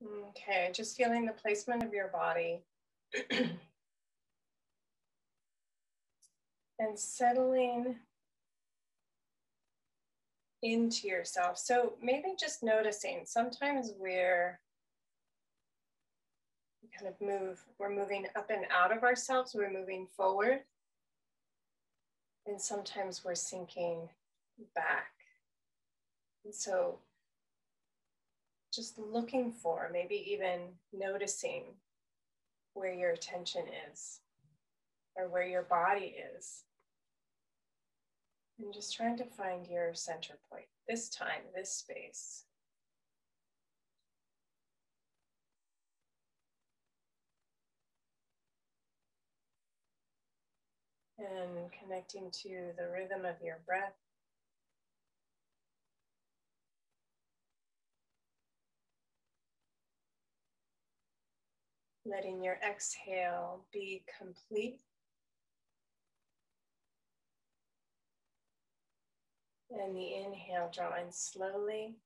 Okay, just feeling the placement of your body and settling into yourself. So maybe just noticing, sometimes we're moving up and out of ourselves, we're moving forward. And sometimes we're sinking back. And so just looking for, maybe even noticing where your attention is or where your body is. And just trying to find your center point, this time, this space. And connecting to the rhythm of your breath. Letting your exhale be complete. And the inhale drawing slowly.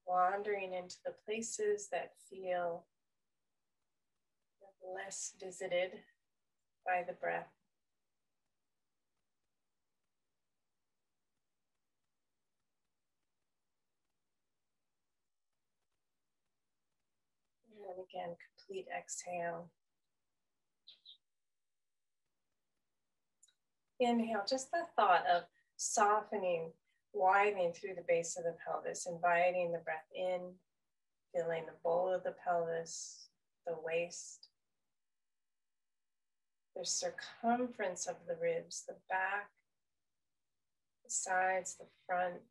Wandering into the places that feel less visited by the breath. And again, complete exhale. Inhale, just the thought of softening, widening through the base of the pelvis, inviting the breath in, feeling the bowl of the pelvis, the waist, the circumference of the ribs, the back, the sides, the front,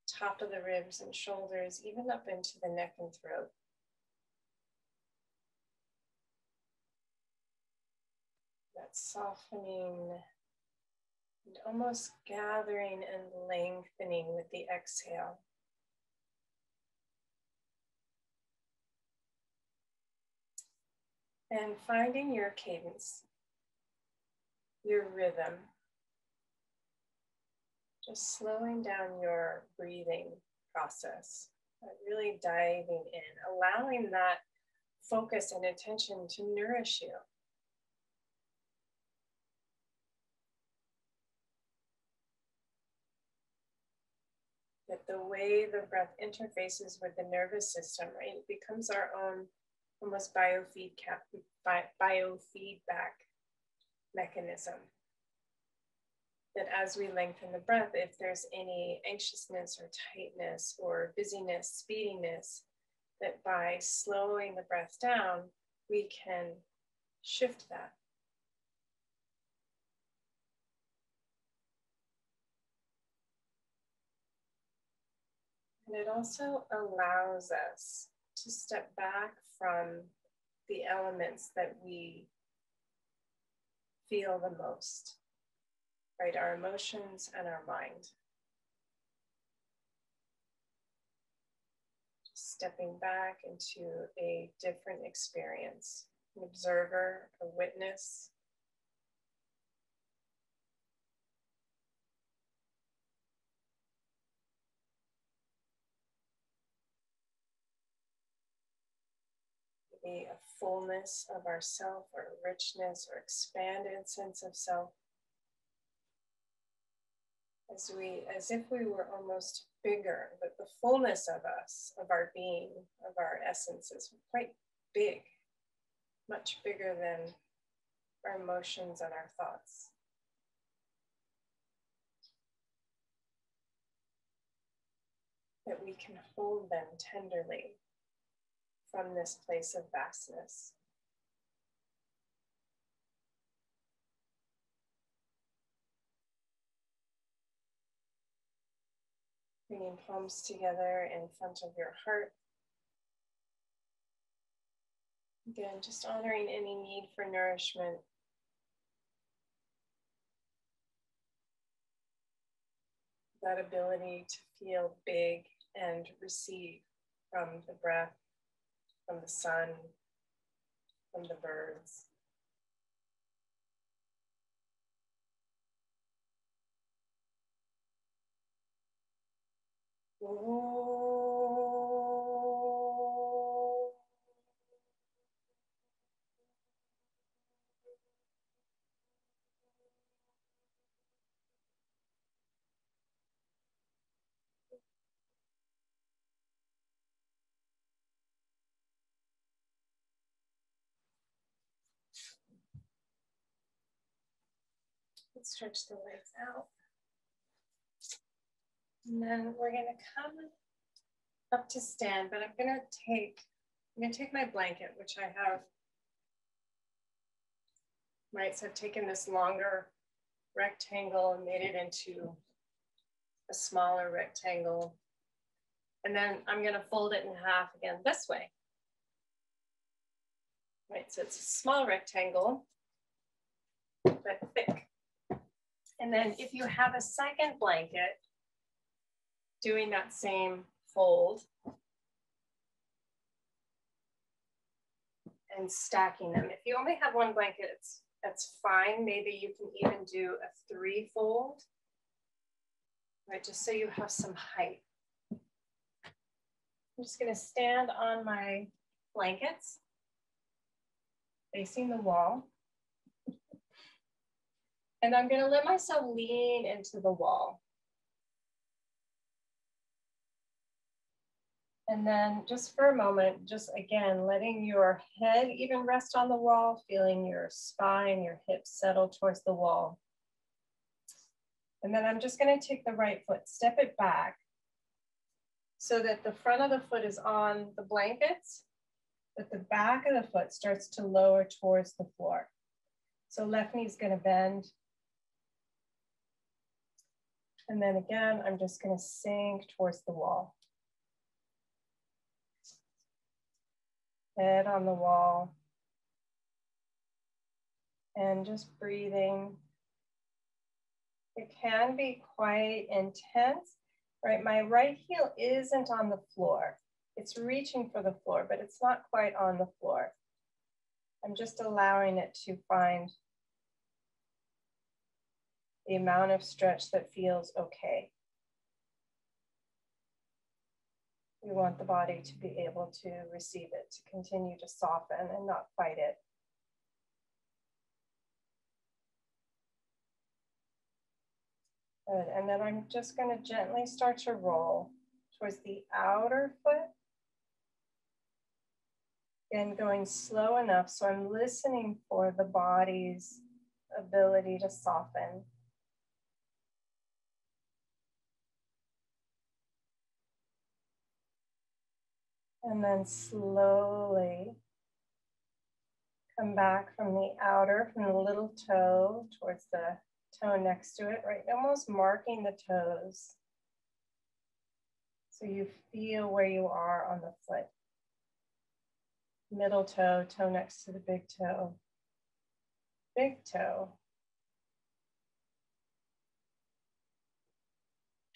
top of the ribs and shoulders, even up into the neck and throat. That softening and almost gathering and lengthening with the exhale. And finding your cadence, your rhythm. Just slowing down your breathing process, really diving in, allowing that focus and attention to nourish you. That the way the breath interfaces with the nervous system, right, it becomes our own almost biofeedback mechanism. That as we lengthen the breath, if there's any anxiousness or tightness or busyness, speediness, that by slowing the breath down, we can shift that. And it also allows us to step back from the elements that we feel the most, right? Our emotions and our mind. Just stepping back into a different experience, an observer, a witness. A fullness of ourself, or a richness or expanded sense of self. As if we were almost bigger, but the fullness of us, of our being, of our essence is quite big, much bigger than our emotions and our thoughts. That we can hold them tenderly from this place of vastness. Bringing palms together in front of your heart. Again, just honoring any need for nourishment. That ability to feel big and receive from the breath, from the sun, from the birds. Let's stretch the legs out. And then we're gonna come up to stand, but I'm gonna take my blanket, which I have, right? So I've taken this longer rectangle and made it into a smaller rectangle. And then I'm gonna fold it in half again this way. Right, so it's a small rectangle, but thick. And then if you have a second blanket, doing that same fold and stacking them. If you only have one blanket, that's fine. Maybe you can even do a 3-fold, right? Just so you have some height. I'm just gonna stand on my blankets, facing the wall. And I'm gonna let myself lean into the wall. And then just for a moment, just again, letting your head even rest on the wall, feeling your spine, your hips settle towards the wall. And then I'm just gonna take the right foot, step it back so that the front of the foot is on the blankets, but the back of the foot starts to lower towards the floor. So left knee's gonna bend. And then again, I'm just gonna sink towards the wall. Head on the wall. And just breathing. It can be quite intense, right? My right heel isn't on the floor. It's reaching for the floor, but it's not quite on the floor. I'm just allowing it to find the amount of stretch that feels okay. We want the body to be able to receive it, to continue to soften and not fight it. Good, and then I'm just going to gently start to roll towards the outer foot. Again, going slow enough so I'm listening for the body's ability to soften. And then slowly come back from the outer, from the little toe towards the toe next to it, right? Almost marking the toes. So you feel where you are on the foot. Middle toe, toe next to the big toe. Big toe.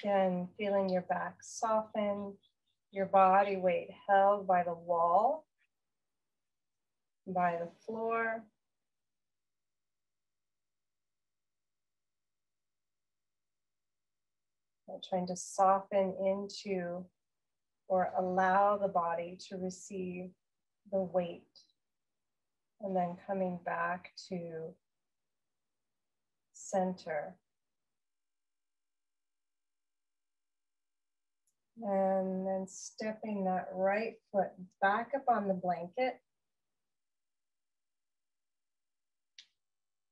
Again, feeling your back soften, your body weight held by the wall, by the floor. And trying to soften into or allow the body to receive the weight. And then coming back to center. And then stepping that right foot back up on the blanket.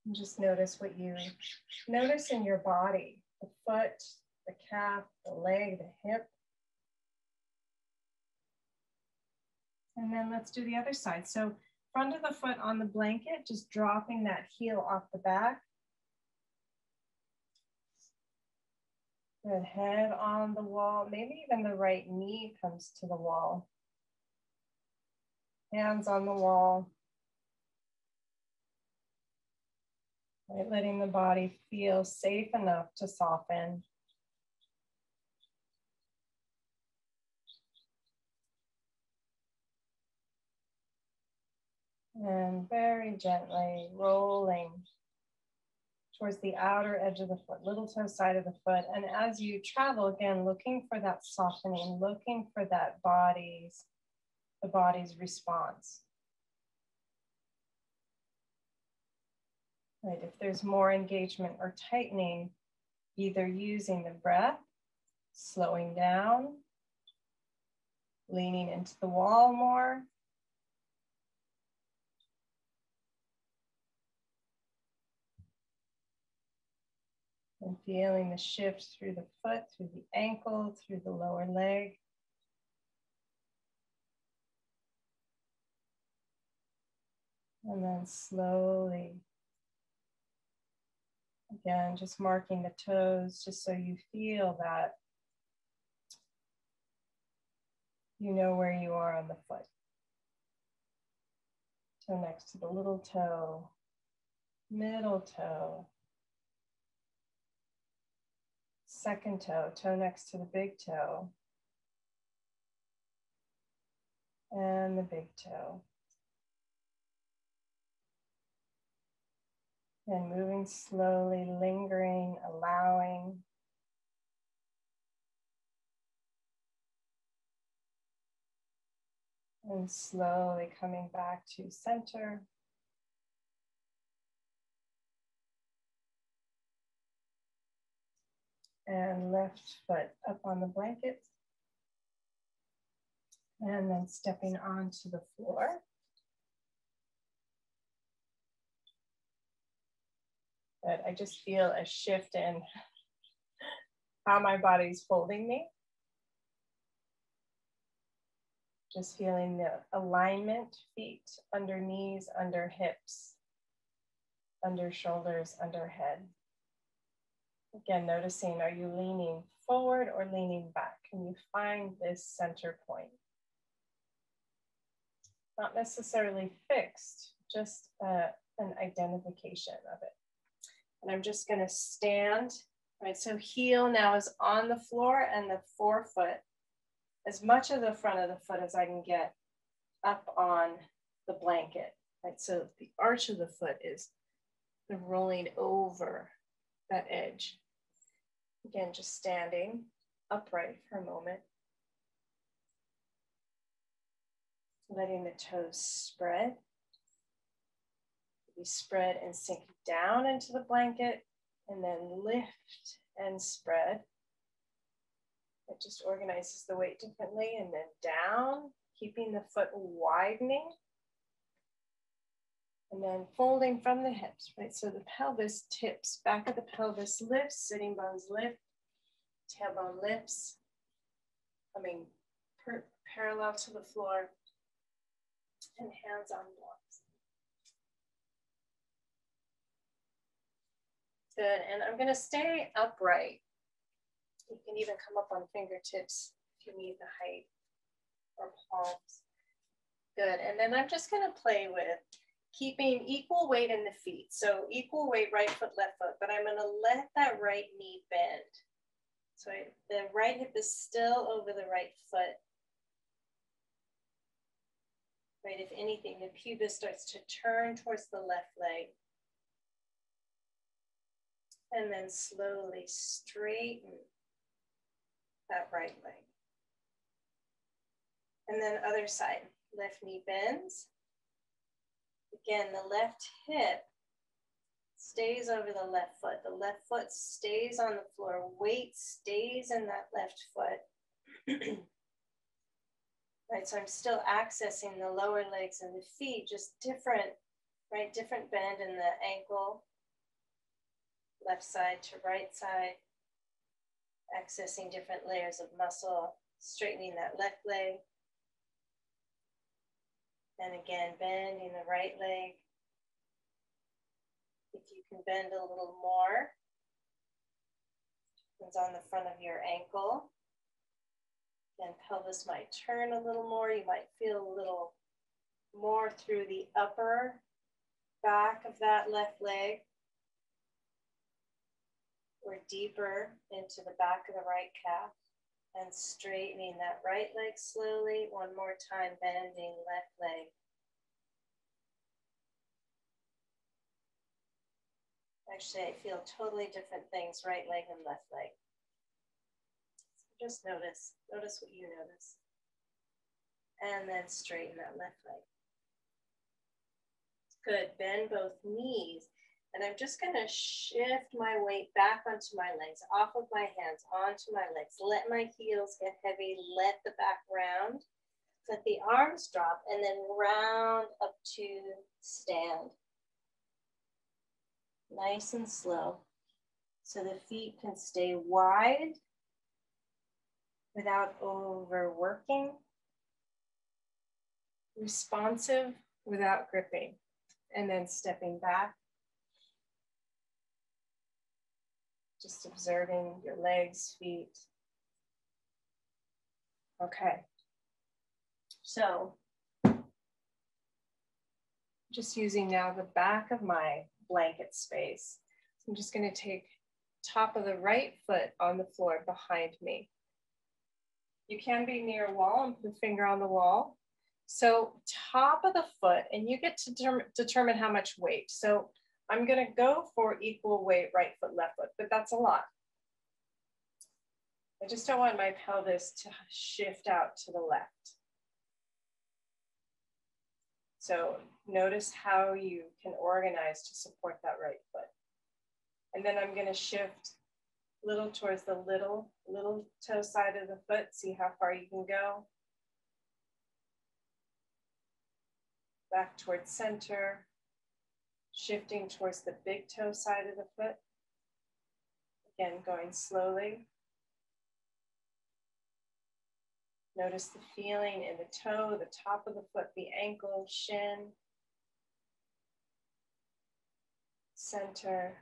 And just notice what you notice in your body, the foot, the calf, the leg, the hip. And then let's do the other side. So front of the foot on the blanket, just dropping that heel off the back. Good, head on the wall, maybe even the right knee comes to the wall. Hands on the wall. Right, letting the body feel safe enough to soften. And very gently rolling towards the outer edge of the foot, little toe side of the foot. And as you travel, again, looking for that softening, looking for that the body's response. Right, if there's more engagement or tightening, either using the breath, slowing down, leaning into the wall more, and feeling the shift through the foot, through the ankle, through the lower leg. And then slowly, again, just marking the toes, just so you feel that you know where you are on the foot. Toe next to the little toe, middle toe, second toe, toe next to the big toe, and the big toe. And moving slowly, lingering, allowing. And slowly coming back to center. And left foot up on the blanket. And then stepping onto the floor. But I just feel a shift in how my body's holding me. Just feeling the alignment, feet, under knees, under hips, under shoulders, under head. Again, noticing, are you leaning forward or leaning back? Can you find this center point? Not necessarily fixed, just an identification of it. And I'm just gonna stand, right? So heel now is on the floor and the forefoot, as much of the front of the foot as I can get up on the blanket, right? So the arch of the foot is rolling over that edge. Again, just standing upright for a moment. Letting the toes spread. We spread and sink down into the blanket and then lift and spread. It just organizes the weight differently, and then down, keeping the foot widening. And then folding from the hips, right? So the pelvis tips, back of the pelvis lifts, sitting bones lift, tailbone lifts, coming parallel to the floor, and hands on blocks. Good, and I'm gonna stay upright. You can even come up on fingertips if you need the height, or palms. Good, and then I'm just gonna play with keeping equal weight in the feet. So equal weight, right foot, left foot, but I'm gonna let that right knee bend. So the right hip is still over the right foot. Right, if anything, the pubis starts to turn towards the left leg. And then slowly straighten that right leg. And then other side, left knee bends. Again, the left hip stays over the left foot. The left foot stays on the floor. Weight stays in that left foot. Right, so I'm still accessing the lower legs and the feet, just different, right? Different bend in the ankle, left side to right side, accessing different layers of muscle, straightening that left leg. And again, bending the right leg. If you can bend a little more, it's on the front of your ankle. Then pelvis might turn a little more. You might feel a little more through the upper back of that left leg, or deeper into the back of the right calf, and straightening that right leg slowly. One more time, bending left leg. Actually, I feel totally different things, right leg and left leg. So just notice what you notice. And then straighten that left leg. Good, bend both knees. And I'm just gonna shift my weight back onto my legs, off of my hands, onto my legs. Let my heels get heavy, let the back round. Let the arms drop and then round up to stand. Nice and slow. So the feet can stay wide without overworking. Responsive without gripping. And then stepping back. Just observing your legs, feet. Okay. So just using now the back of my blanket space. So I'm just going to take top of the right foot on the floor behind me. You can be near a wall and put a finger on the wall. So top of the foot, and you get to determine how much weight. So I'm going to go for equal weight right foot, left foot, but that's a lot. I just don't want my pelvis to shift out to the left. So notice how you can organize to support that right foot. And then I'm going to shift a little towards the little toe side of the foot. See how far you can go. Back towards center. Shifting towards the big toe side of the foot. Again, going slowly. Notice the feeling in the toe, the top of the foot, the ankle, shin, center,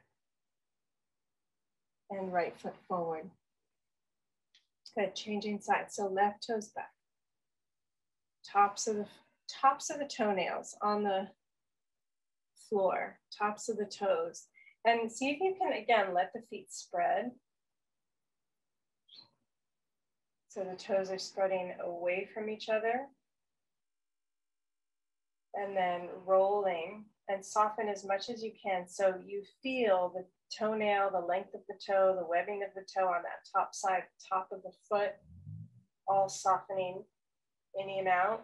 and right foot forward. Good, changing sides. So left toes back. Tops of the toenails on the floor, tops of the toes. And see if you can, again, let the feet spread. So the toes are spreading away from each other. And then rolling and soften as much as you can. So you feel the toenail, the length of the toe, the webbing of the toe on that top side, top of the foot, all softening any amount.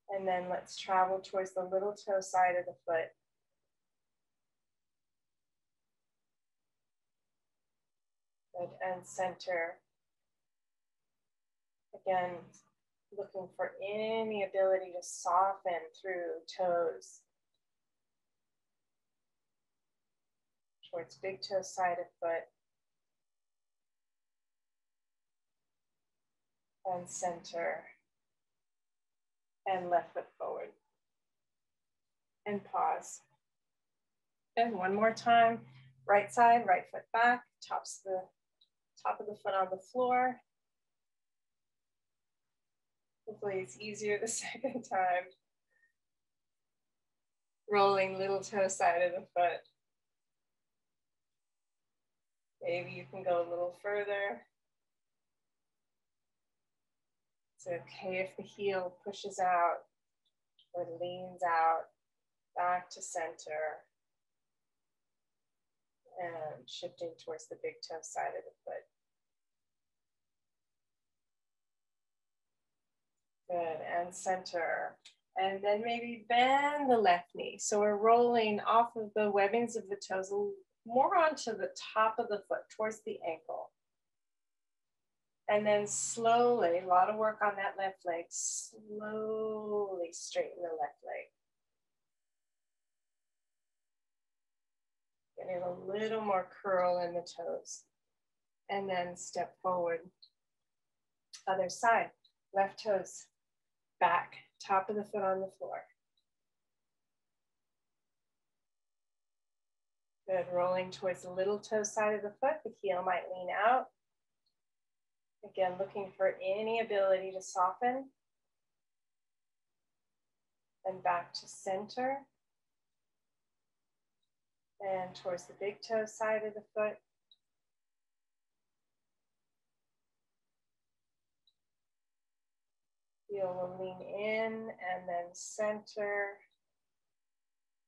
And then let's travel towards the little toe side of the foot. Good, and center. Again, looking for any ability to soften through toes. Towards big toe side of foot. And center. And left foot forward. And pause. And one more time. Right side, right foot back. Top of the foot on the floor. Hopefully it's easier the second time. Rolling little toe side of the foot. Maybe you can go a little further. It's okay if the heel pushes out or leans out, back to center. And shifting towards the big toe side of the foot. Good, and center. And then maybe bend the left knee. So we're rolling off of the webbings of the toes more onto the top of the foot, towards the ankle. And then slowly, a lot of work on that left leg, slowly straighten the left leg. Getting a little more curl in the toes. And then step forward. Other side, left toes back, top of the foot on the floor. Good, rolling towards the little toe side of the foot. The heel might lean out. Again, looking for any ability to soften. And back to center. And towards the big toe side of the foot. Heel will lean in and then center.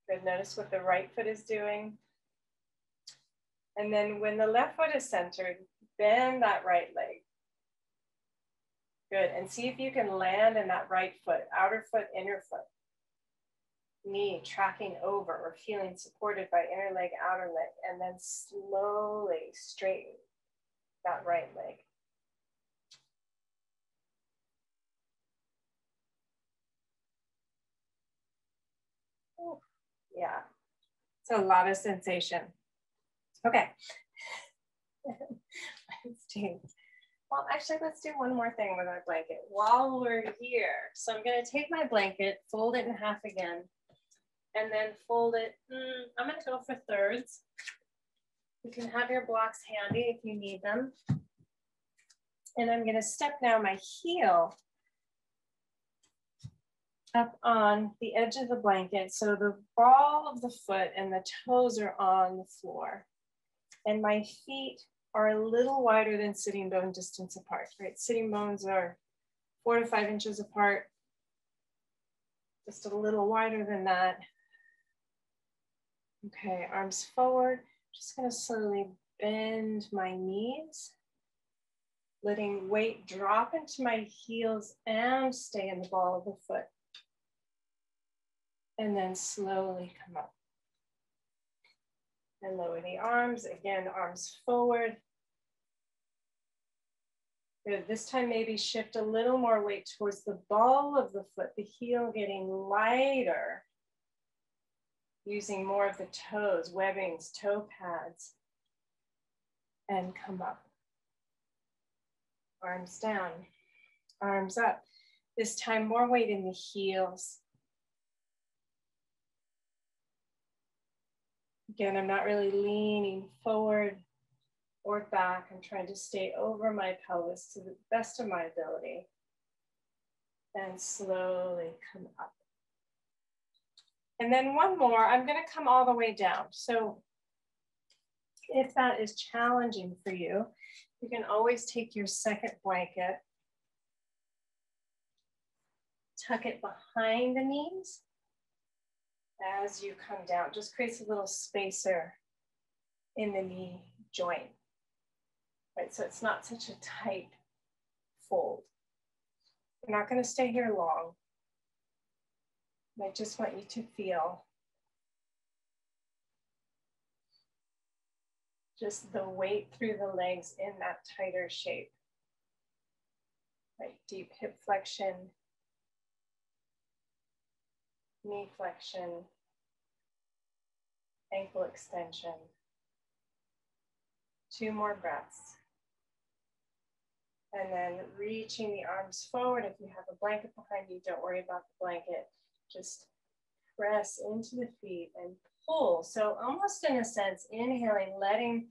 Good, notice what the right foot is doing. And then when the left foot is centered, bend that right leg. Good, and see if you can land in that right foot, outer foot, inner foot. Knee tracking over or feeling supported by inner leg, outer leg, and then slowly straighten that right leg. Ooh, yeah, it's a lot of sensation. Okay. Well, actually, let's do one more thing with our blanket while we're here. So I'm going to take my blanket, fold it in half again, and then fold it. I'm going to go for thirds. You can have your blocks handy if you need them. And I'm going to step now my heel up on the edge of the blanket. So the ball of the foot and the toes are on the floor. And my feet are a little wider than sitting bone distance apart, right? Sitting bones are 4 to 5 inches apart, just a little wider than that. Okay, arms forward. Just gonna slowly bend my knees, letting weight drop into my heels and stay in the ball of the foot. And then slowly come up. And lower the arms, again, arms forward. Good, this time maybe shift a little more weight towards the ball of the foot, the heel getting lighter, using more of the toes, webbings, toe pads, and come up. Arms down, arms up. This time more weight in the heels. Again, I'm not really leaning forward or back. I'm trying to stay over my pelvis to the best of my ability. And slowly come up. And then one more, I'm gonna come all the way down. So if that is challenging for you, you can always take your second blanket, tuck it behind the knees as you come down. Just creates a little spacer in the knee joint. Right, so it's not such a tight fold. We're not going to stay here long. I just want you to feel just the weight through the legs in that tighter shape. Right, deep hip flexion, knee flexion, ankle extension. 2 more breaths. And then reaching the arms forward. If you have a blanket behind you, don't worry about the blanket. Just press into the feet and pull. So almost in a sense, inhaling, letting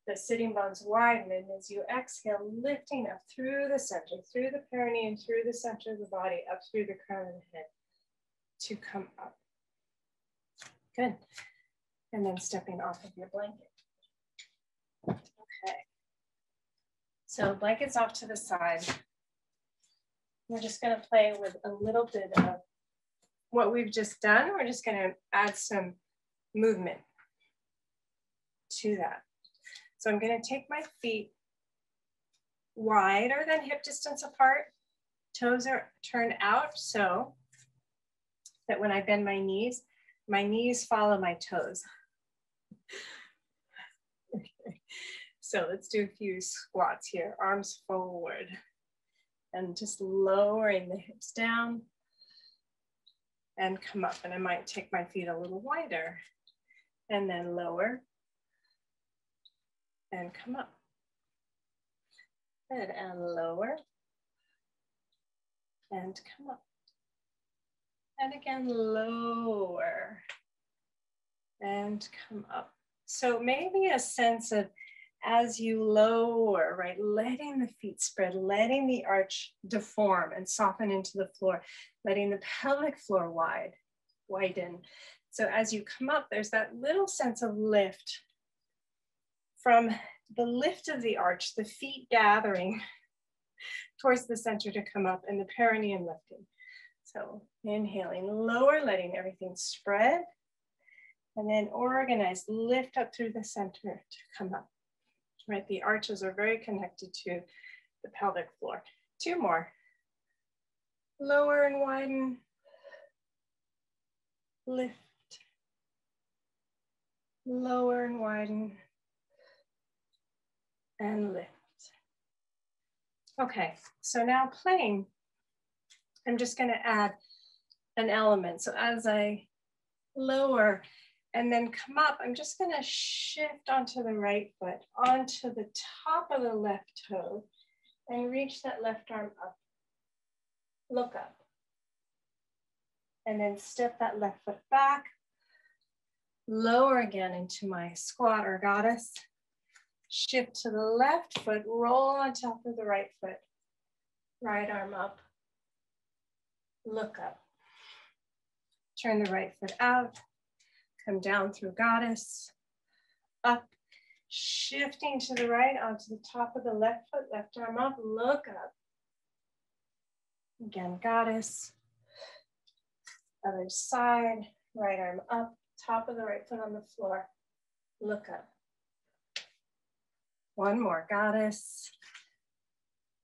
the sitting bones widen. And as you exhale, lifting up through the center, through the perineum, through the center of the body, up through the crown of the head to come up. Good. And then stepping off of your blanket. Okay. So blankets off to the side. We're just going to play with a little bit of what we've just done. We're just going to add some movement to that. So I'm going to take my feet wider than hip distance apart. Toes are turned out so that when I bend my knees follow my toes. Okay. So let's do a few squats here. Arms forward and just lowering the hips down and come up. And I might take my feet a little wider and then lower and come up. Good, and lower and come up. And again, lower and come up. So maybe a sense of as you lower, right, letting the feet spread, letting the arch deform and soften into the floor, letting the pelvic floor widen. So as you come up, there's that little sense of lift from the lift of the arch, the feet gathering towards the center to come up and the perineum lifting. So inhaling, lower, letting everything spread. And then organize, lift up through the center to come up, right? The arches are very connected to the pelvic floor. 2 more. Lower and widen, lift, lower and widen, and lift. Okay, so now playing, I'm just gonna add an element. So as I lower and then come up, I'm just gonna shift onto the right foot, onto the top of the left toe, and reach that left arm up. Look up. And then step that left foot back, lower again into my squat or goddess, shift to the left foot, roll on top of the right foot, right arm up, look up. Turn the right foot out, come down through goddess, up, shifting to the right onto the top of the left foot, left arm up, look up. Again, goddess, other side, right arm up, top of the right foot on the floor, look up. One more, goddess,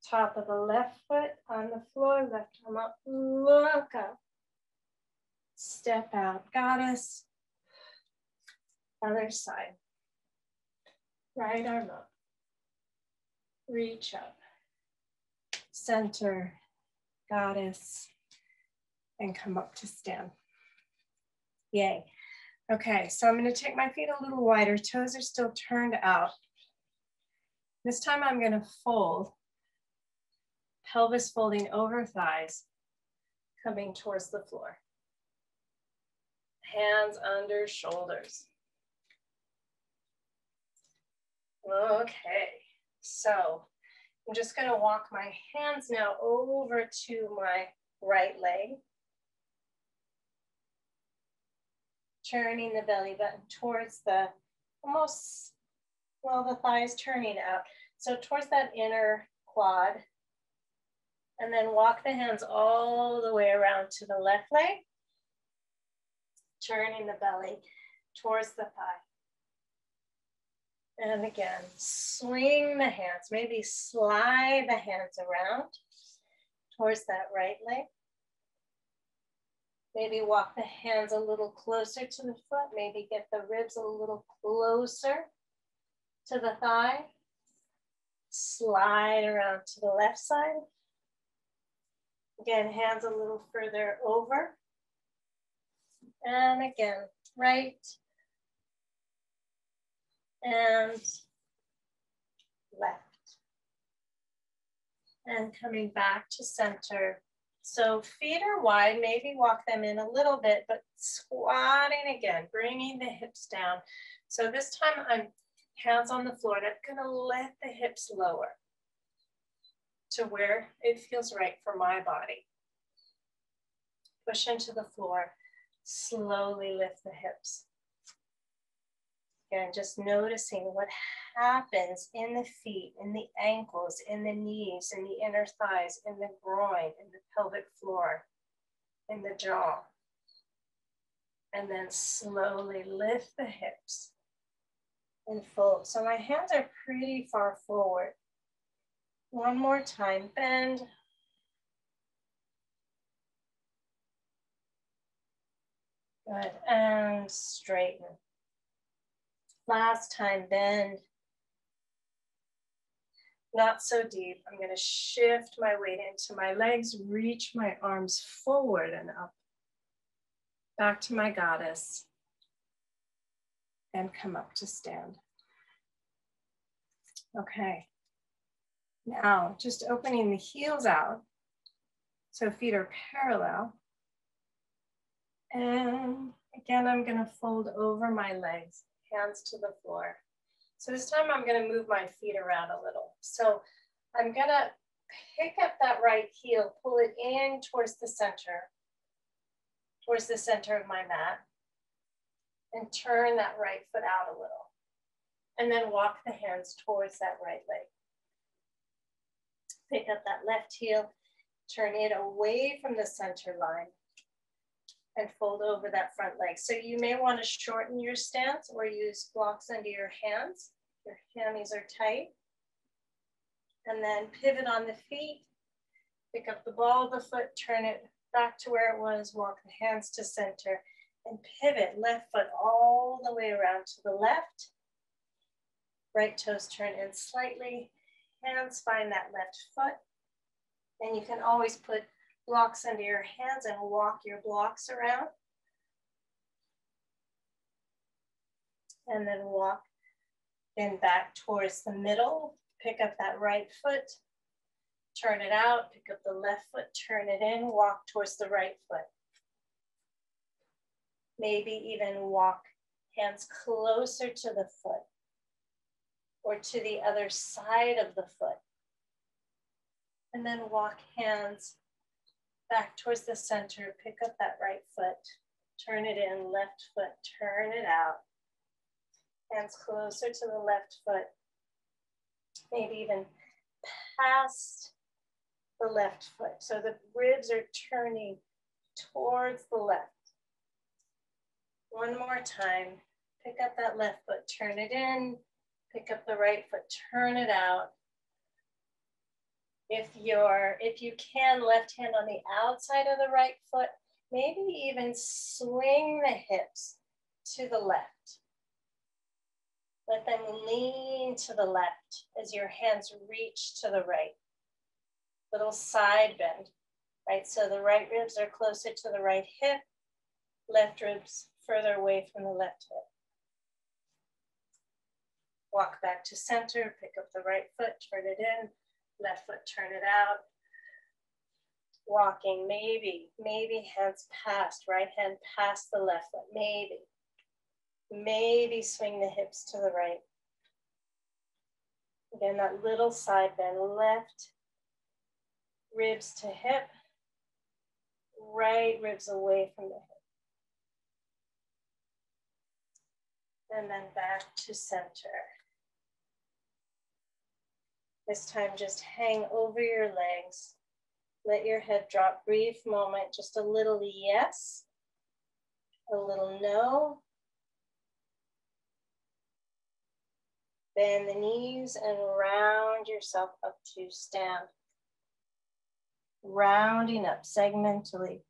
top of the left foot on the floor, left arm up, look up. Step out, goddess, other side, right arm up, reach up, center, goddess, and come up to stand. Yay. Okay, so I'm gonna take my feet a little wider, toes are still turned out. This time I'm gonna fold, pelvis folding over thighs, coming towards the floor. Hands under shoulders. Okay, so I'm just gonna walk my hands now over to my right leg. Turning the belly button towards the almost, well, the thighs turning out. So towards that inner quad. And then walk the hands all the way around to the left leg. Turning the belly towards the thigh. And again, swing the hands, maybe slide the hands around towards that right leg. Maybe walk the hands a little closer to the foot, maybe get the ribs a little closer to the thigh. Slide around to the left side. Again, hands a little further over. And again, right and left. And coming back to center. So feet are wide, maybe walk them in a little bit, but squatting again, bringing the hips down. So this time I'm hands on the floor, and I'm gonna let the hips lower to where it feels right for my body. Push into the floor, slowly lift the hips. Again, just noticing what happens in the feet, in the ankles, in the knees, in the inner thighs, in the groin, in the pelvic floor, in the jaw. And then slowly lift the hips and fold. So my hands are pretty far forward. One more time, bend. Good, and straighten. Last time, bend. Not so deep. I'm gonna shift my weight into my legs, reach my arms forward and up. Back to my goddess. And come up to stand. Okay. Now, just opening the heels out. So feet are parallel. And again, I'm gonna fold over my legs, hands to the floor. So this time I'm gonna move my feet around a little. So I'm gonna pick up that right heel, pull it in towards the center of my mat, and turn that right foot out a little. And then walk the hands towards that right leg. Pick up that left heel, turn it away from the center line. and fold over that front leg. So you may want to shorten your stance or use blocks under your hands. Your hammies are tight. And then pivot on the feet. Pick up the ball of the foot, turn it back to where it was, walk the hands to center, and pivot left foot all the way around to the left. Right toes turn in slightly. Hands find that left foot. And you can always put blocks under your hands and walk your blocks around. And then walk in back towards the middle. Pick up that right foot, turn it out, pick up the left foot, turn it in, walk towards the right foot. Maybe even walk hands closer to the foot or to the other side of the foot. And then walk hands back towards the center, pick up that right foot, turn it in, left foot, turn it out. Hands closer to the left foot. Maybe even past the left foot. So the ribs are turning towards the left. One more time. Pick up that left foot, turn it in. Pick up the right foot, turn it out. If you can, left hand on the outside of the right foot, maybe even swing the hips to the left. Let them lean to the left as your hands reach to the right. Little side bend, right? So the right ribs are closer to the right hip, left ribs further away from the left hip. Walk back to center, pick up the right foot, turn it in, left foot, turn it out. Walking, maybe hands past, right hand past the left foot, maybe. Maybe swing the hips to the right. Again, that little side bend, left ribs to hip, right ribs away from the hip. And then back to center. This time just hang over your legs. Let your head drop, brief moment, just a little yes, a little no. Bend the knees and round yourself up to stand. Rounding up segmentally.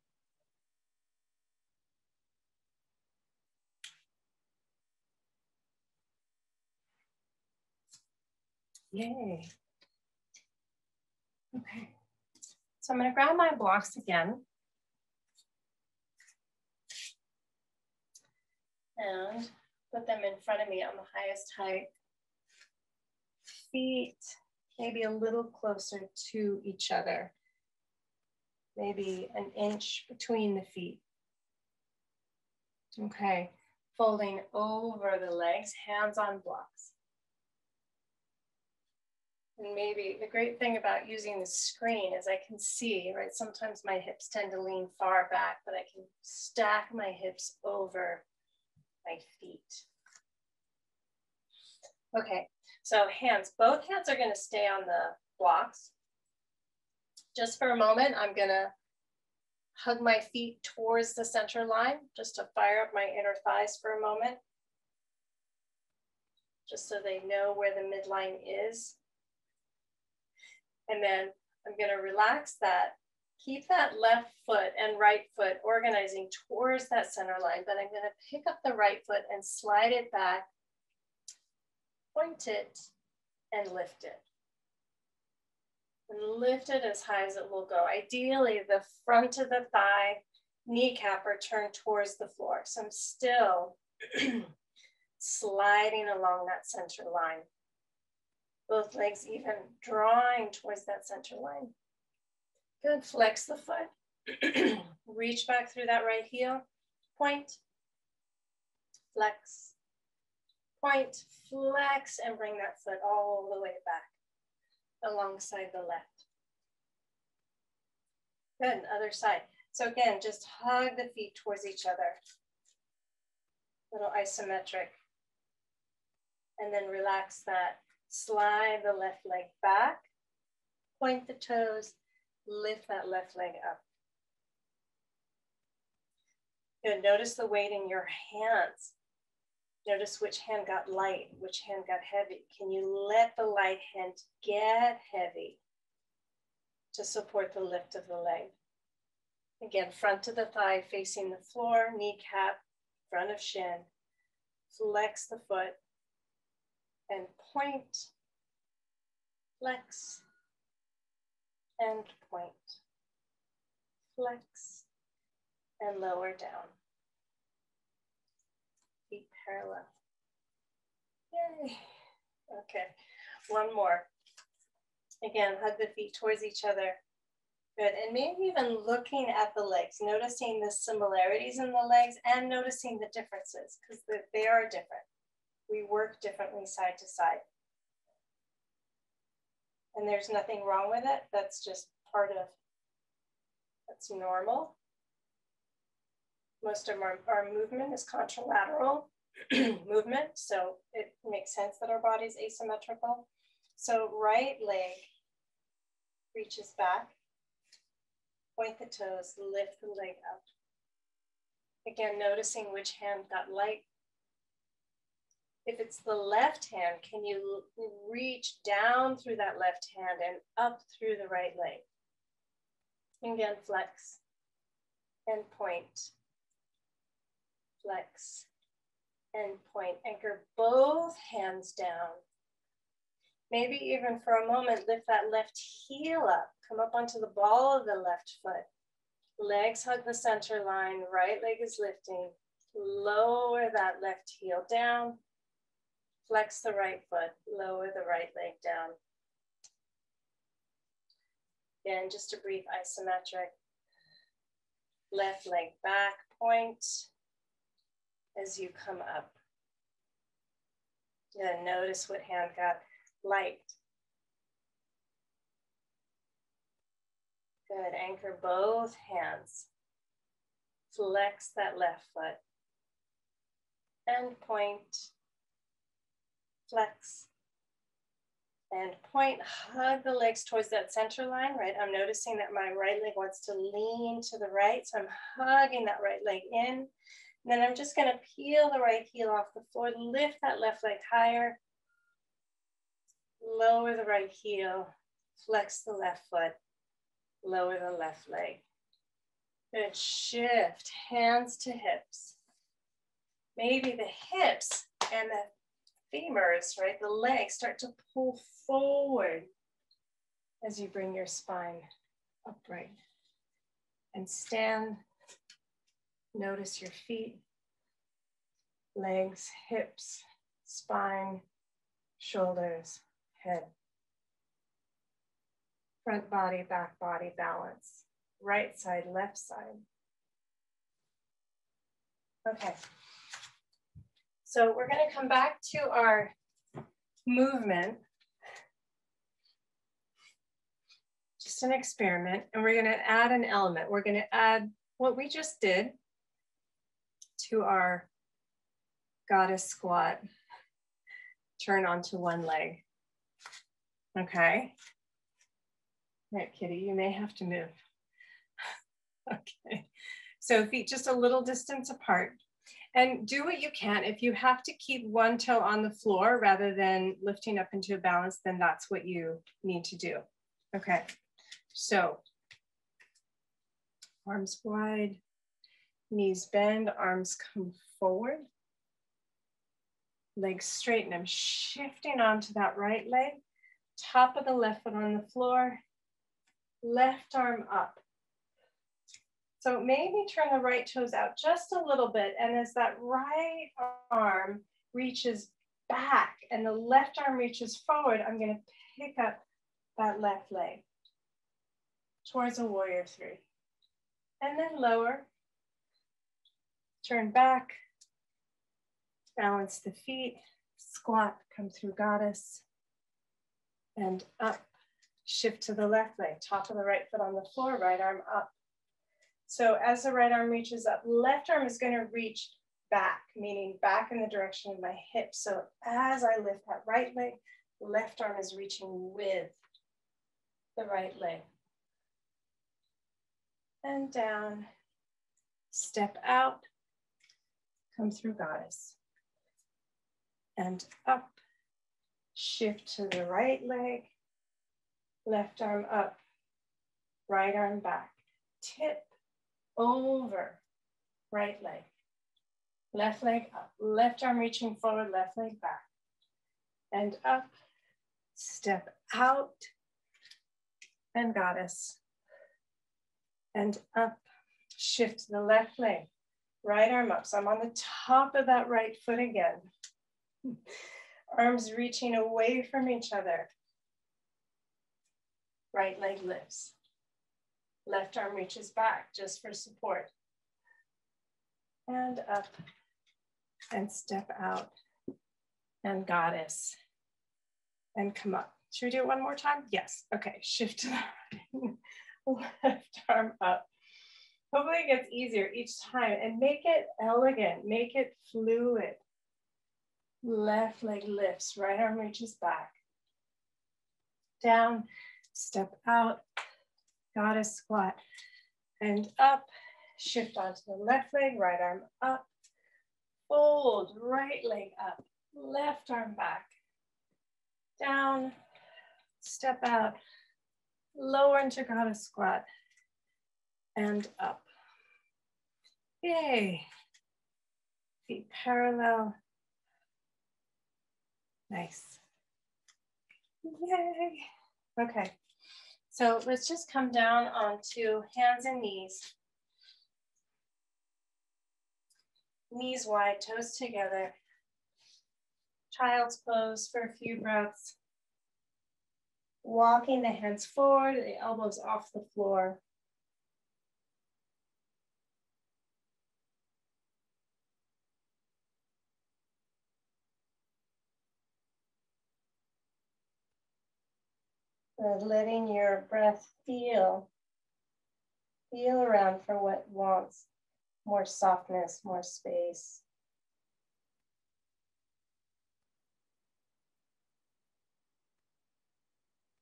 Yay. Okay. So I'm going to grab my blocks again. And put them in front of me on the highest height. Feet maybe a little closer to each other. Maybe an inch between the feet. Okay, folding over the legs, hands on blocks. And maybe the great thing about using the screen is I can see, right? Sometimes my hips tend to lean far back, but I can stack my hips over my feet. Okay, so hands, both hands are going to stay on the blocks. Just for a moment, I'm going to hug my feet towards the center line, just to fire up my inner thighs for a moment, just so they know where the midline is. And then I'm going to relax that. Keep that left foot and right foot organizing towards that center line, but I'm going to pick up the right foot and slide it back, point it, and lift it. And lift it as high as it will go. Ideally, the front of the thigh, kneecap are turned towards the floor. So I'm still sliding along that center line. Both legs even drawing towards that center line. Good, flex the foot. Reach back through that right heel. Point, flex, point, flex, and bring that foot all the way back alongside the left. Good, other side. So again, just hug the feet towards each other. Little isometric. And then relax that. Slide the left leg back. Point the toes. Lift that left leg up. Good. Notice the weight in your hands. Notice which hand got light, which hand got heavy. Can you let the light hand get heavy to support the lift of the leg? Again, front of the thigh facing the floor, kneecap, front of shin. Flex the foot and point, flex, and point. Flex and lower down. Feet parallel. Yay. Okay, one more. Again, hug the feet towards each other. Good, and maybe even looking at the legs, noticing the similarities in the legs and noticing the differences, because they are different. We work differently side to side. And there's nothing wrong with it. That's just part of, that's normal. Most of our movement is contralateral movement, so it makes sense that our body's asymmetrical. So right leg reaches back, point the toes, lift the leg up. Again, noticing which hand got light. If it's the left hand, can you reach down through that left hand and up through the right leg? Again, flex and point. Flex and point. Anchor both hands down. Maybe even for a moment, lift that left heel up. Come up onto the ball of the left foot. Legs hug the center line. Right leg is lifting. Lower that left heel down. Flex the right foot. Lower the right leg down. Again, just a brief isometric. Left leg back, point as you come up. Then notice what hand got light. Good, anchor both hands. Flex that left foot. And point, flex. And point, hug the legs towards that center line, right? I'm noticing that my right leg wants to lean to the right, so I'm hugging that right leg in. And then I'm just gonna peel the right heel off the floor, lift that left leg higher, lower the right heel, flex the left foot, lower the left leg. Good, shift, hands to hips. Maybe the hips and the femurs, right, the legs start to pull forward as you bring your spine upright. And stand, notice your feet, legs, hips, spine, shoulders, head. Front body, back body balance. Right side, left side. Okay. So we're going to come back to our movement. Just an experiment. And we're going to add an element. We're going to add what we just did to our goddess squat. Turn onto one leg. Okay. All right, Kitty, you may have to move. Okay. So feet just a little distance apart. And do what you can. If you have to keep one toe on the floor rather than lifting up into a balance, then that's what you need to do. Okay. So arms wide, knees bend, arms come forward. Legs straighten. I'm shifting onto that right leg. Top of the left foot on the floor. Left arm up. So maybe turn the right toes out just a little bit. And as that right arm reaches back and the left arm reaches forward, I'm going to pick up that left leg towards a warrior three. And then lower, turn back, balance the feet, squat, come through goddess, and up, shift to the left leg, top of the right foot on the floor, right arm up. So as the right arm reaches up, left arm is going to reach back, meaning back in the direction of my hips. So as I lift that right leg, left arm is reaching with the right leg. And down, step out, Come through goddess. And up, shift to the right leg, left arm up, right arm back, tip over, right leg, left leg up, left arm reaching forward, left leg back, and up, step out, and goddess, and up, shift to the left leg, right arm up. So I'm on the top of that right foot again. Arms reaching away from each other. Right leg lifts. Left arm reaches back just for support. And up and step out and goddess and come up. Should we do it one more time? Yes. Okay. Shift to the right. Left arm up. Hopefully it gets easier each time and make it elegant, make it fluid. Left leg lifts, right arm reaches back. Down, step out, goddess squat, and up, shift onto the left leg, right arm up, fold, right leg up, left arm back, down, step out, lower into goddess squat, and up. Yay. Feet parallel. Nice. Yay. Okay. So let's just come down onto hands and knees. Knees wide, toes together. Child's pose for a few breaths. Walking the hands forward, the elbows off the floor. Letting your breath feel around for what wants more softness, more space.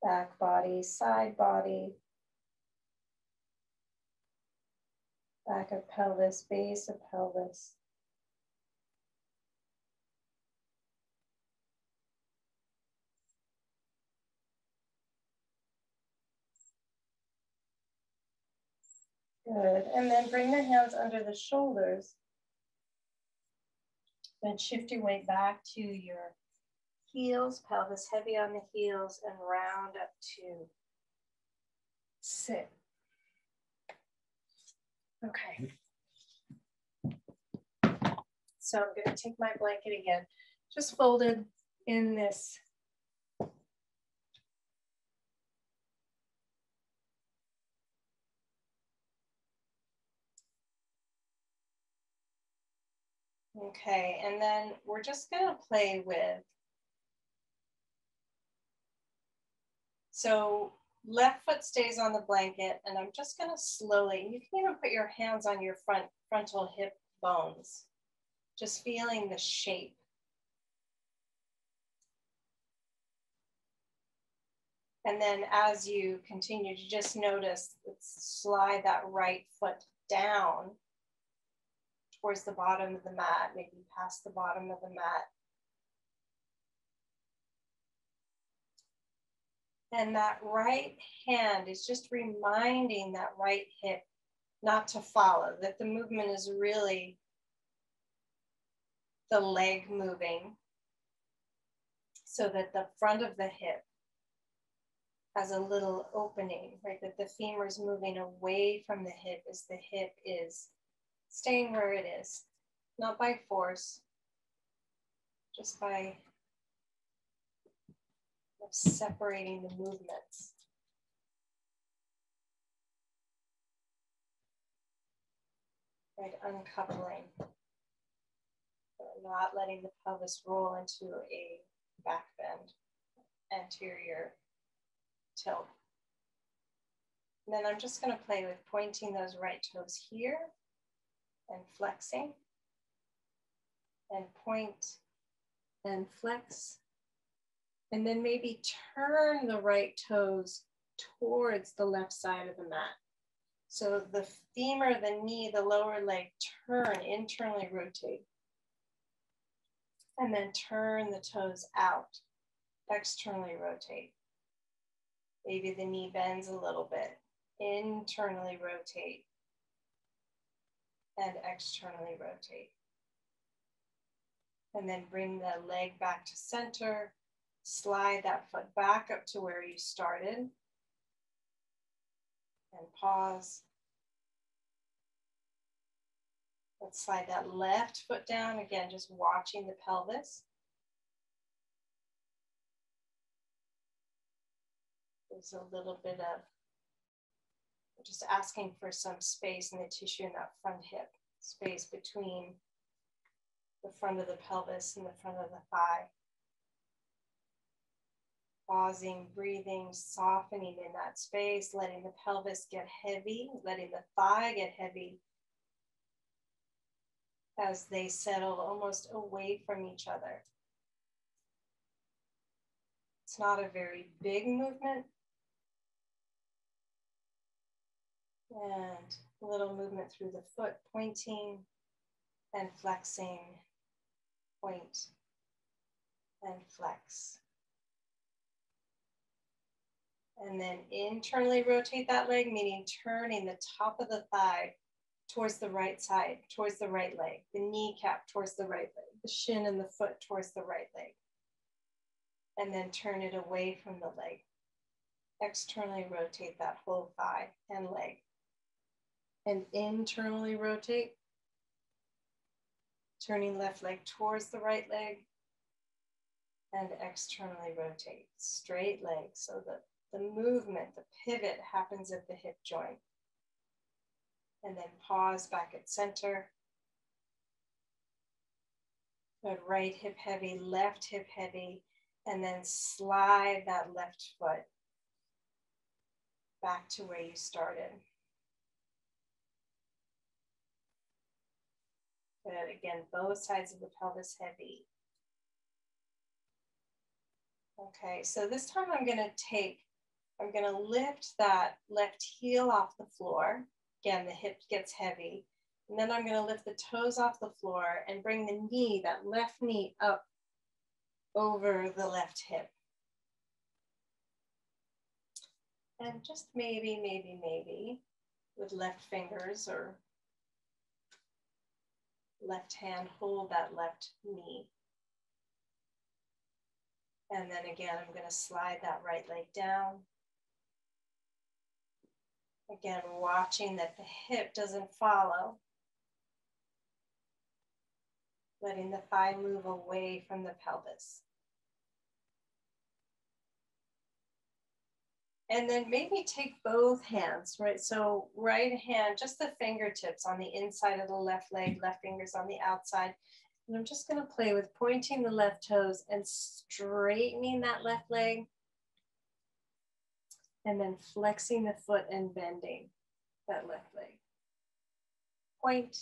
Back body, side body. Back of pelvis, base of pelvis. Good, and then bring the hands under the shoulders. Then shift your way back to your heels, pelvis heavy on the heels, and round up to sit. Okay. So I'm going to take my blanket again, just folded in this. Okay, and then we're just going to play with. So left foot stays on the blanket, and I'm just going to slowly, you can even put your hands on your frontal hip bones, just feeling the shape. And then as you continue to just notice, let's slide that right foot down towards the bottom of the mat, maybe past the bottom of the mat. And that right hand is just reminding that right hip not to follow, that the movement is really the leg moving, so that the front of the hip has a little opening, right? That the femur is moving away from the hip as the hip is staying where it is, not by force, just by separating the movements. Right, uncoupling, not letting the pelvis roll into a back bend, anterior tilt. And then I'm just going to play with pointing those right toes here and flexing, and point and flex, and then maybe turn the right toes towards the left side of the mat. So the femur, the knee, the lower leg turn, internally rotate. And then turn the toes out. Externally rotate. Maybe the knee bends a little bit. Internally rotate. And externally rotate. And then bring the leg back to center. Slide that foot back up to where you started. And pause. Let's slide that left foot down. Again, just watching the pelvis. There's a little bit of, just asking for some space in the tissue in that front hip. Space between the front of the pelvis and the front of the thigh. Pausing, breathing, softening in that space, letting the pelvis get heavy, letting the thigh get heavy as they settle almost away from each other. It's not a very big movement. And a little movement through the foot, pointing and flexing, point and flex. And then internally rotate that leg, meaning turning the top of the thigh towards the right side, towards the right leg, the kneecap towards the right leg, the shin and the foot towards the right leg. And then turn it away from the leg. Externally rotate that whole thigh and leg. And internally rotate, turning left leg towards the right leg, and externally rotate, straight leg, so that the movement, the pivot happens at the hip joint. And then pause back at center. Good, right hip heavy, left hip heavy, and then slide that left foot back to where you started. Good, again, both sides of the pelvis heavy. Okay, so this time I'm gonna lift that left heel off the floor. Again, the hip gets heavy. And then I'm gonna lift the toes off the floor and bring the knee, that left knee, up over the left hip. And just maybe, with left fingers or left hand, hold that left knee. And then again, I'm gonna slide that right leg down. Again, watching that the hip doesn't follow. Letting the thigh move away from the pelvis. And then maybe take both hands, right? So right hand, just the fingertips on the inside of the left leg, left fingers on the outside. And I'm just gonna play with pointing the left toes and straightening that left leg. And then flexing the foot and bending that left leg. Point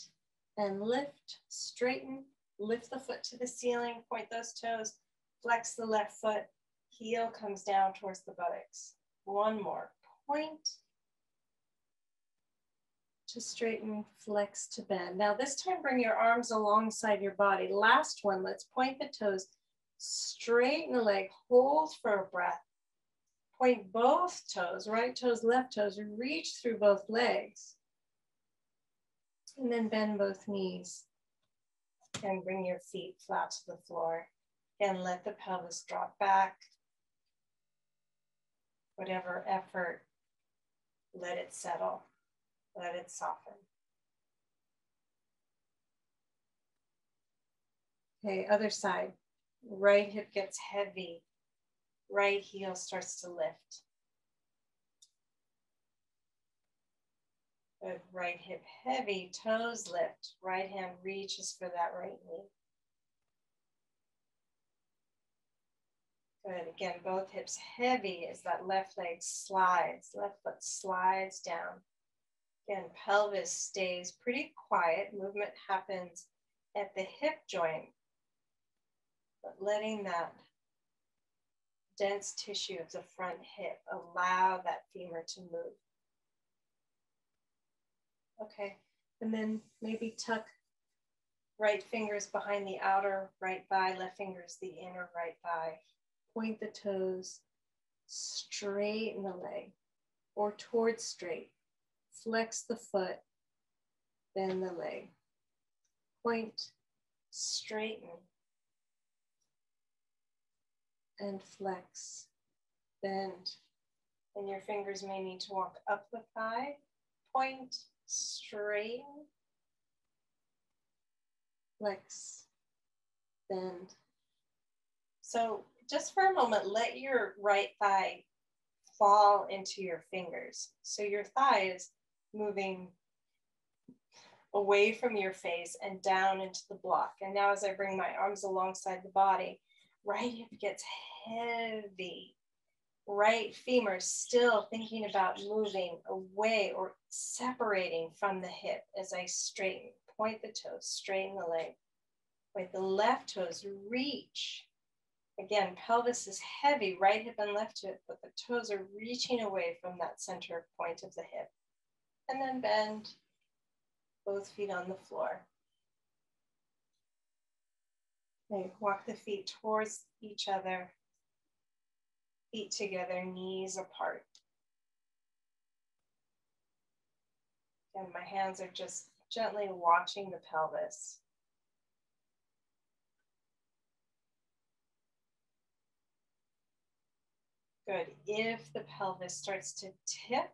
and lift, straighten, lift the foot to the ceiling, point those toes, flex the left foot, heel comes down towards the buttocks. One more, point to straighten, flex to bend. Now this time bring your arms alongside your body. Last one, let's point the toes, straighten the leg, hold for a breath. Point both toes, right toes, left toes, reach through both legs. And then bend both knees. And bring your feet flat to the floor. And let the pelvis drop back. Whatever effort, let it settle. Let it soften. Okay, other side. Right hip gets heavy. Right heel starts to lift. Good, right hip heavy, toes lift. Right hand reaches for that right knee. Good, again, both hips heavy as that left leg slides. Left foot slides down. Again, pelvis stays pretty quiet. Movement happens at the hip joint, but letting that dense tissue of the front hip allow that femur to move. Okay, and then maybe tuck Right finger's behind the outer right thigh, left finger's the inner right thigh. Point the toes, straighten the leg or towards straight. Flex the foot, bend the leg. Point, straighten, and flex, bend. And your fingers may need to walk up the thigh. Point, straighten, flex, bend. So just for a moment, let your right thigh fall into your fingers. So your thigh is moving away from your face and down into the block. And now as I bring my arms alongside the body, right hip gets heavy. Right femur still thinking about moving away or separating from the hip as I straighten. Point the toes, straighten the leg. Point the left toes, reach. Again, pelvis is heavy, right hip and left hip, but the toes are reaching away from that center point of the hip. And then bend, both feet on the floor. Okay, walk the feet towards each other, feet together, knees apart. And my hands are just gently watching the pelvis. Good. If the pelvis starts to tip,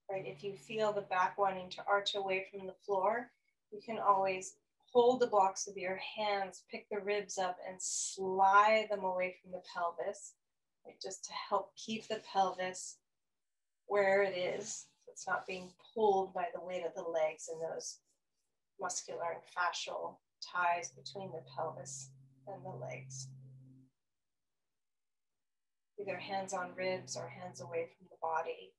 right, if you feel the back wanting to arch away from the floor, you can always hold the blocks with your hands, pick the ribs up and slide them away from the pelvis, right, just to help keep the pelvis where it is. So it's not being pulled by the weight of the legs and those muscular and fascial ties between the pelvis and the legs. Either hands on ribs or hands away from the body.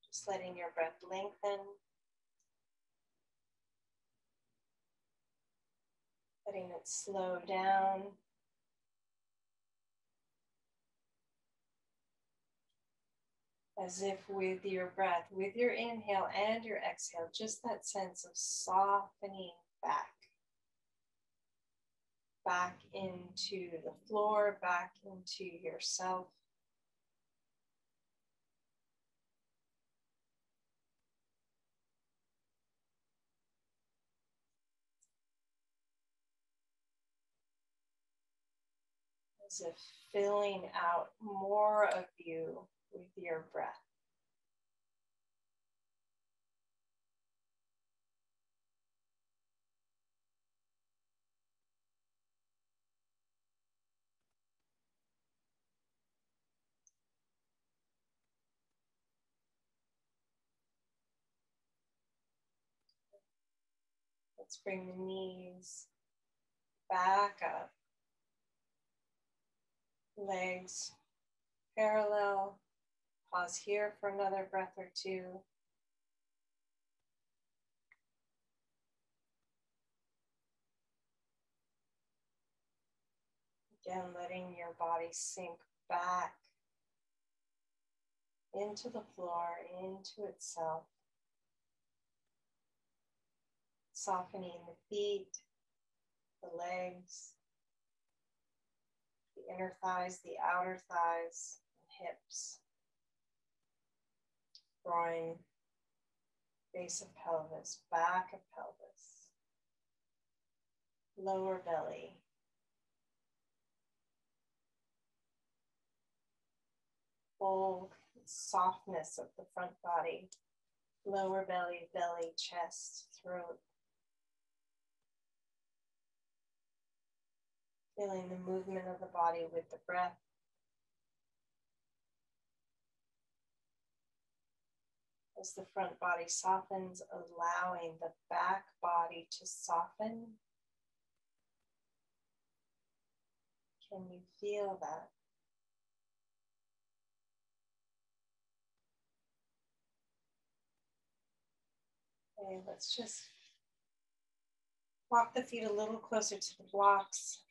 Just letting your breath lengthen. Letting it slow down. As if with your breath, with your inhale and your exhale, just that sense of softening back. Back into the floor, back into yourself. As if filling out more of you with your breath. Let's bring the knees back up. Legs parallel. Pause here for another breath or two. Again, letting your body sink back into the floor, into itself. Softening the feet, the legs, the inner thighs, the outer thighs, and hips. Groin, base of pelvis, back of pelvis, lower belly. Full softness of the front body, lower belly, belly, chest, throat. Feeling the movement of the body with the breath. As the front body softens, allowing the back body to soften. Can you feel that? Okay, let's just walk the feet a little closer to the blocks.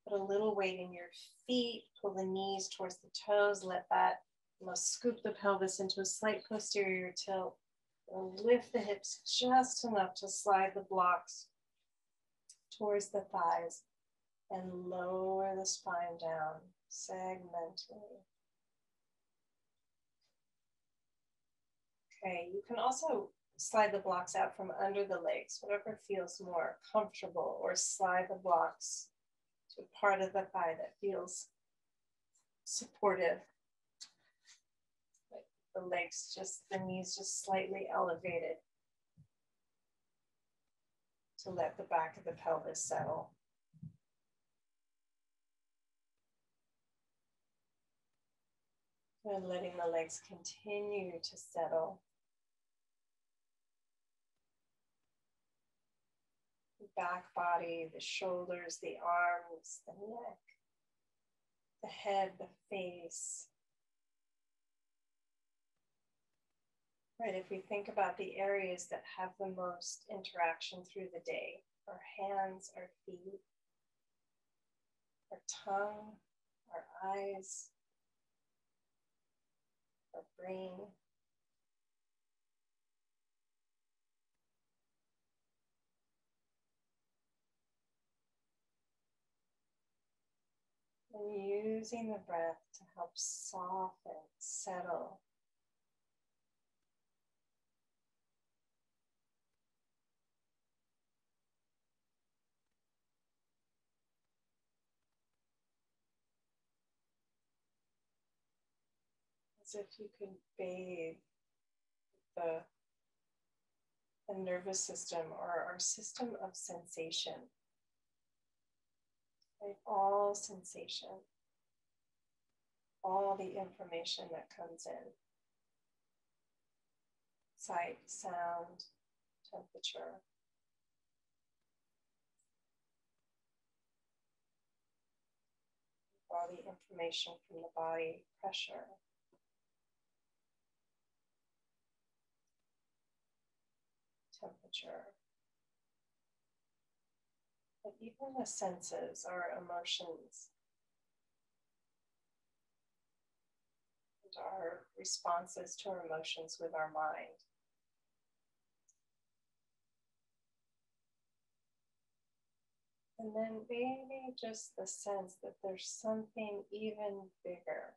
Put a little weight in your feet, pull the knees towards the toes, let that almost scoop the pelvis into a slight posterior tilt. And lift the hips just enough to slide the blocks towards the thighs and lower the spine down segmentally. Okay, you can also slide the blocks out from under the legs, whatever feels more comfortable, or slide the blocks to a part of the thigh that feels supportive. Like the legs just, the knees just slightly elevated to let the back of the pelvis settle. And letting the legs continue to settle. The back body, the shoulders, the arms, the neck, the head, the face. Right, if we think about the areas that have the most interaction through the day, our hands, our feet, our tongue, our eyes, our brain. And using the breath to help soften, settle. As if you could bathe the nervous system or our system of sensation. Right? All sensation, all the information that comes in. Sight, sound, temperature. All the information from the body, pressure. Temperature. But even the senses, our emotions, and our responses to our emotions with our mind. And then maybe just the sense that there's something even bigger.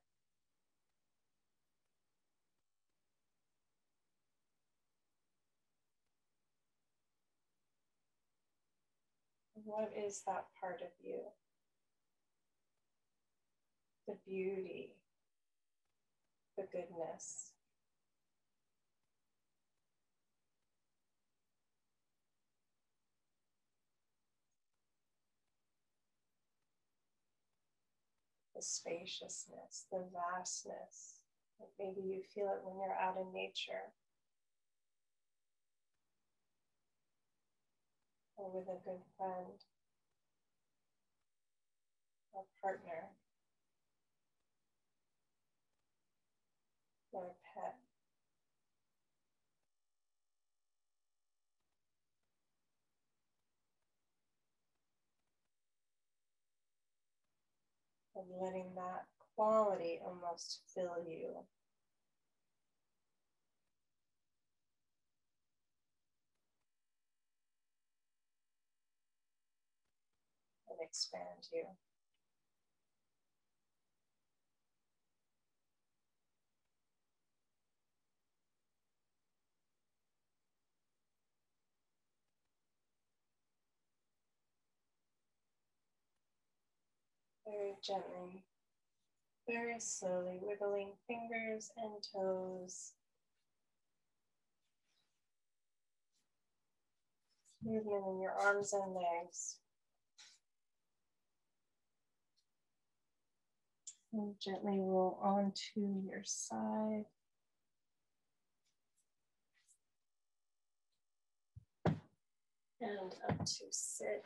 What is that part of you? The beauty, the goodness. The spaciousness, the vastness. Like maybe you feel it when you're out in nature or with a good friend or partner or a pet. And letting that quality almost fill you. And expand you. Very gently, very slowly wiggling fingers and toes. Movement in your arms and legs. And gently roll onto your side. And up to sit.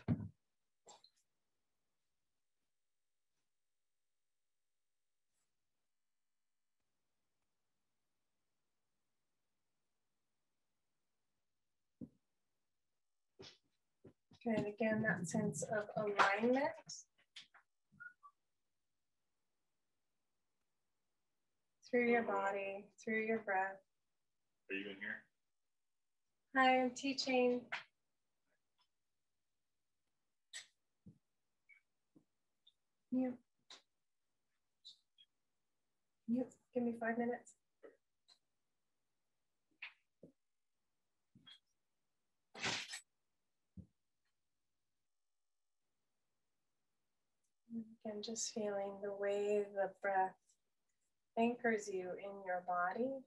Good, again, that sense of alignment. Through your body, through your breath. Are you in here? Hi, I'm teaching. You. Give me 5 minutes. Again, just feeling the way the breath anchors you in your body.